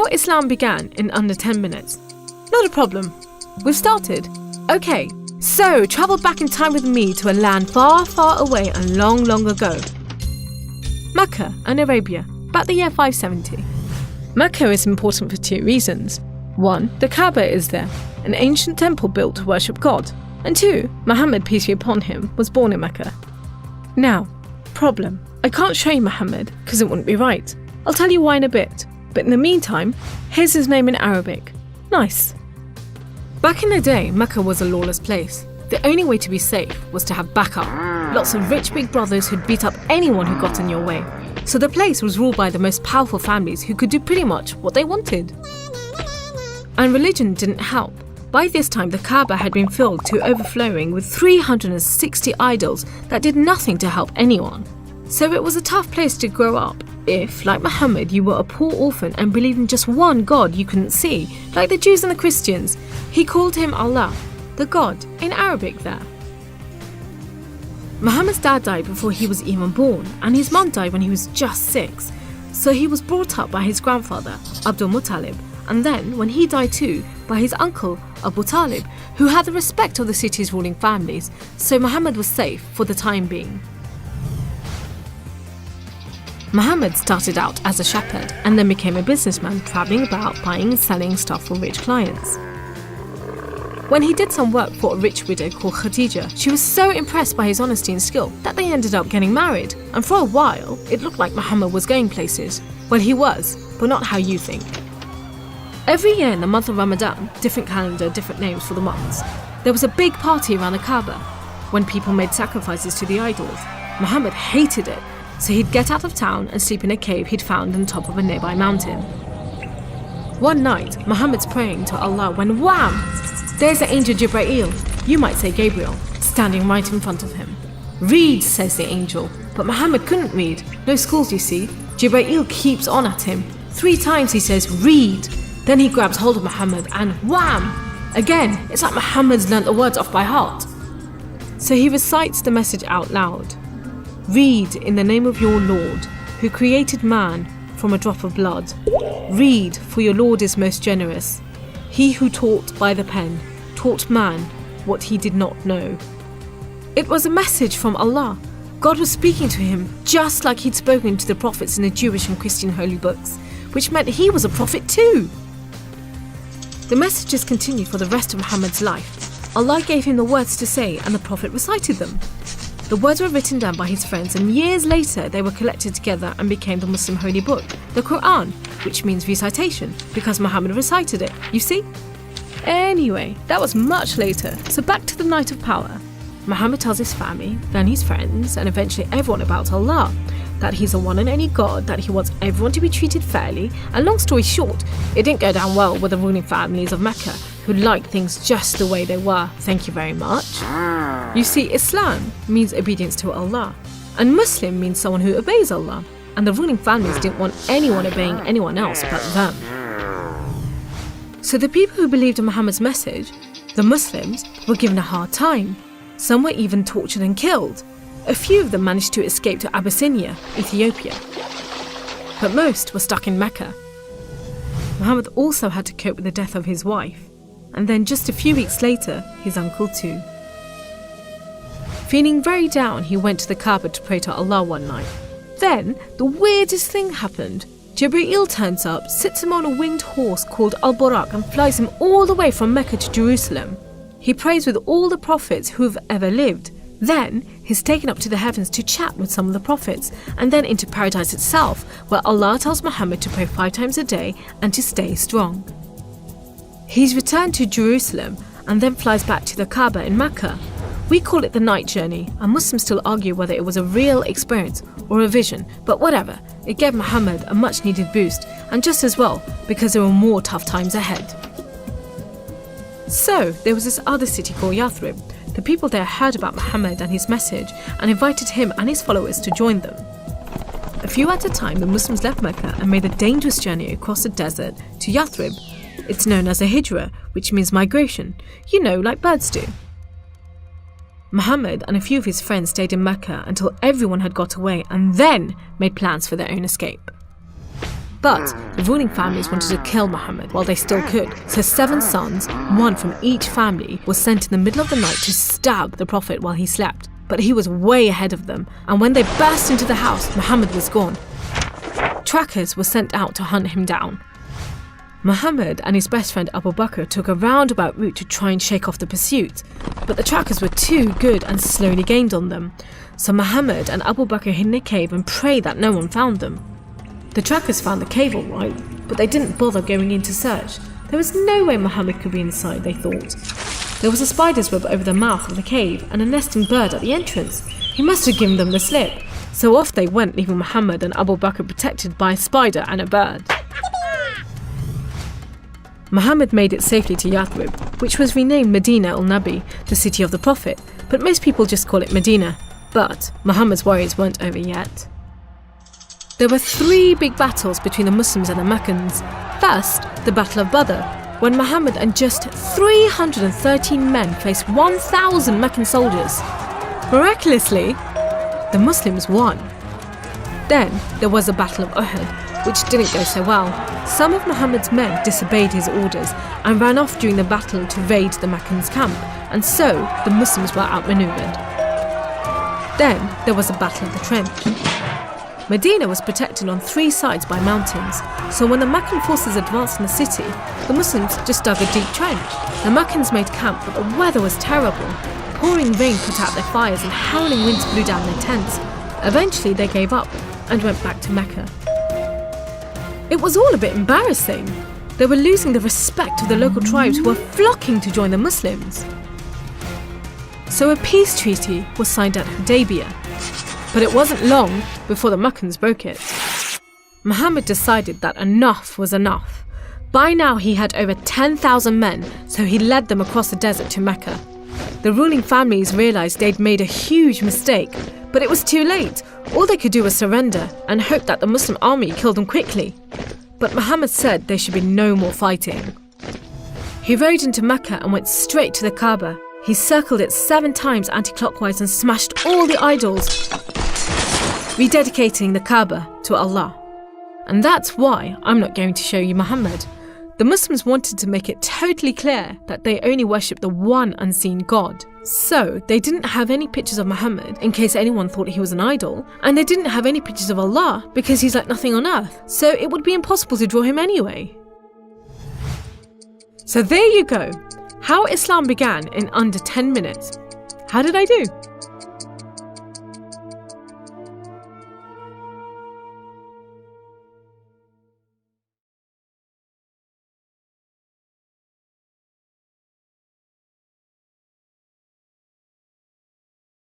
How Islam began in under 10 minutes. Not a problem. We've started. Okay, so travel back in time with me to a land far, far away and long, long ago. Mecca and Arabia, about the year 570. Mecca is important for 2 reasons. 1, the Kaaba is there, an ancient temple built to worship God. And 2, Muhammad, peace be upon him, was born in Mecca. Now, problem. I can't show you Muhammad because it wouldn't be right. I'll tell you why in a bit. But in the meantime, here's his name in Arabic. Nice. Back in the day, Mecca was a lawless place. The only way to be safe was to have backup. Lots of rich big brothers who'd beat up anyone who got in your way. So the place was ruled by the most powerful families who could do pretty much what they wanted. And religion didn't help. By this time, the Kaaba had been filled to overflowing with 360 idols that did nothing to help anyone. So it was a tough place to grow up if, like Muhammad, you were a poor orphan and believed in just one God you couldn't see, like the Jews and the Christians. He called him Allah, the God, in Arabic there. Muhammad's dad died before he was even born, and his mum died when he was just 6. So he was brought up by his grandfather, Abdul Muttalib, and then, when he died too, by his uncle, Abu Talib, who had the respect of the city's ruling families, so Muhammad was safe for the time being. Muhammad started out as a shepherd and then became a businessman, travelling about buying and selling stuff for rich clients. When he did some work for a rich widow called Khadija, she was so impressed by his honesty and skill that they ended up getting married, and for a while, it looked like Muhammad was going places. Well, he was, but not how you think. Every year in the month of Ramadan, different calendar, different names for the months, there was a big party around the Kaaba when people made sacrifices to the idols. Muhammad hated it, so he'd get out of town and sleep in a cave he'd found on top of a nearby mountain. One night, Muhammad's praying to Allah when wham! There's the angel Jibreel, you might say Gabriel, standing right in front of him. Read, says the angel, but Muhammad couldn't read. No schools, you see. Jibreel keeps on at him. 3 times he says, read. Then he grabs hold of Muhammad and wham! Again, it's like Muhammad's learnt the words off by heart. So he recites the message out loud. Read in the name of your Lord, who created man from a drop of blood. Read, for your Lord is most generous. He who taught by the pen, taught man what he did not know. It was a message from Allah. God was speaking to him just like he'd spoken to the prophets in the Jewish and Christian holy books, which meant he was a prophet too. The messages continued for the rest of Muhammad's life. Allah gave him the words to say and the prophet recited them. The words were written down by his friends, and years later they were collected together and became the Muslim holy book, the Quran, which means recitation, because Muhammad recited it, you see? Anyway, that was much later, so back to the night of power. Muhammad tells his family, then his friends, and eventually everyone about Allah, that he's the one and only God, that he wants everyone to be treated fairly, and long story short, it didn't go down well with the ruling families of Mecca, who liked things just the way they were, thank you very much. You see, Islam means obedience to Allah, and Muslim means someone who obeys Allah, and the ruling families didn't want anyone obeying anyone else but them. So the people who believed in Muhammad's message, the Muslims, were given a hard time. Some were even tortured and killed. A few of them managed to escape to Abyssinia, Ethiopia. But most were stuck in Mecca. Muhammad also had to cope with the death of his wife, and then just a few weeks later, his uncle too. Feeling very down, he went to the Kaaba to pray to Allah one night. Then, the weirdest thing happened. Jibreel turns up, sits him on a winged horse called Al-Buraq and flies him all the way from Mecca to Jerusalem. He prays with all the prophets who have ever lived. Then, he's taken up to the heavens to chat with some of the prophets, and then into paradise itself, where Allah tells Muhammad to pray 5 times a day and to stay strong. He's returned to Jerusalem and then flies back to the Kaaba in Mecca. We call it the night journey, and Muslims still argue whether it was a real experience or a vision, but whatever, it gave Muhammad a much needed boost, and just as well, because there were more tough times ahead. So, there was this other city called Yathrib. The people there heard about Muhammad and his message and invited him and his followers to join them. A few at a time, the Muslims left Mecca and made a dangerous journey across the desert to Yathrib. It's known as a hijra, which means migration, like birds do. Muhammad and a few of his friends stayed in Mecca until everyone had got away and then made plans for their own escape. But the ruling families wanted to kill Muhammad while they still could, so 7 sons, one from each family, were sent in the middle of the night to stab the Prophet while he slept. But he was way ahead of them, and when they burst into the house, Muhammad was gone. Trackers were sent out to hunt him down. Muhammad and his best friend Abu Bakr took a roundabout route to try and shake off the pursuit, but the trackers were too good and slowly gained on them. So Muhammad and Abu Bakr hid in a cave and prayed that no one found them. The trackers found the cave all right, but they didn't bother going in to search. There was no way Muhammad could be inside, they thought. There was a spider's web over the mouth of the cave and a nesting bird at the entrance. He must have given them the slip. So off they went, leaving Muhammad and Abu Bakr protected by a spider and a bird. Muhammad made it safely to Yathrib, which was renamed Medina al-Nabi, the city of the Prophet, but most people just call it Medina. But Muhammad's worries weren't over yet. There were 3 big battles between the Muslims and the Meccans. First, the Battle of Badr, when Muhammad and just 313 men faced 1,000 Meccan soldiers. Miraculously, the Muslims won. Then there was the Battle of Uhud, which didn't go so well. Some of Muhammad's men disobeyed his orders and ran off during the battle to raid the Meccans' camp, and so the Muslims were outmaneuvered. Then there was the Battle of the Trench. Medina was protected on 3 sides by mountains, so when the Meccan forces advanced in the city, the Muslims just dug a deep trench. The Meccans made camp, but the weather was terrible. Pouring rain put out their fires and howling winds blew down their tents. Eventually they gave up and went back to Mecca. It was all a bit embarrassing. They were losing the respect of the local tribes who were flocking to join the Muslims. So a peace treaty was signed at Hudaybiyah, but it wasn't long before the Meccans broke it. Muhammad decided that enough was enough. By now he had over 10,000 men, so he led them across the desert to Mecca. The ruling families realised they'd made a huge mistake, but it was too late. All they could do was surrender and hope that the Muslim army killed them quickly. But Muhammad said there should be no more fighting. He rode into Mecca and went straight to the Kaaba. He circled it 7 times anti-clockwise and smashed all the idols, rededicating the Kaaba to Allah. And that's why I'm not going to show you Muhammad. The Muslims wanted to make it totally clear that they only worship the one unseen God. So they didn't have any pictures of Muhammad in case anyone thought he was an idol, and they didn't have any pictures of Allah because he's like nothing on earth, so it would be impossible to draw him anyway. So there you go, how Islam began in under 10 minutes. How did I do?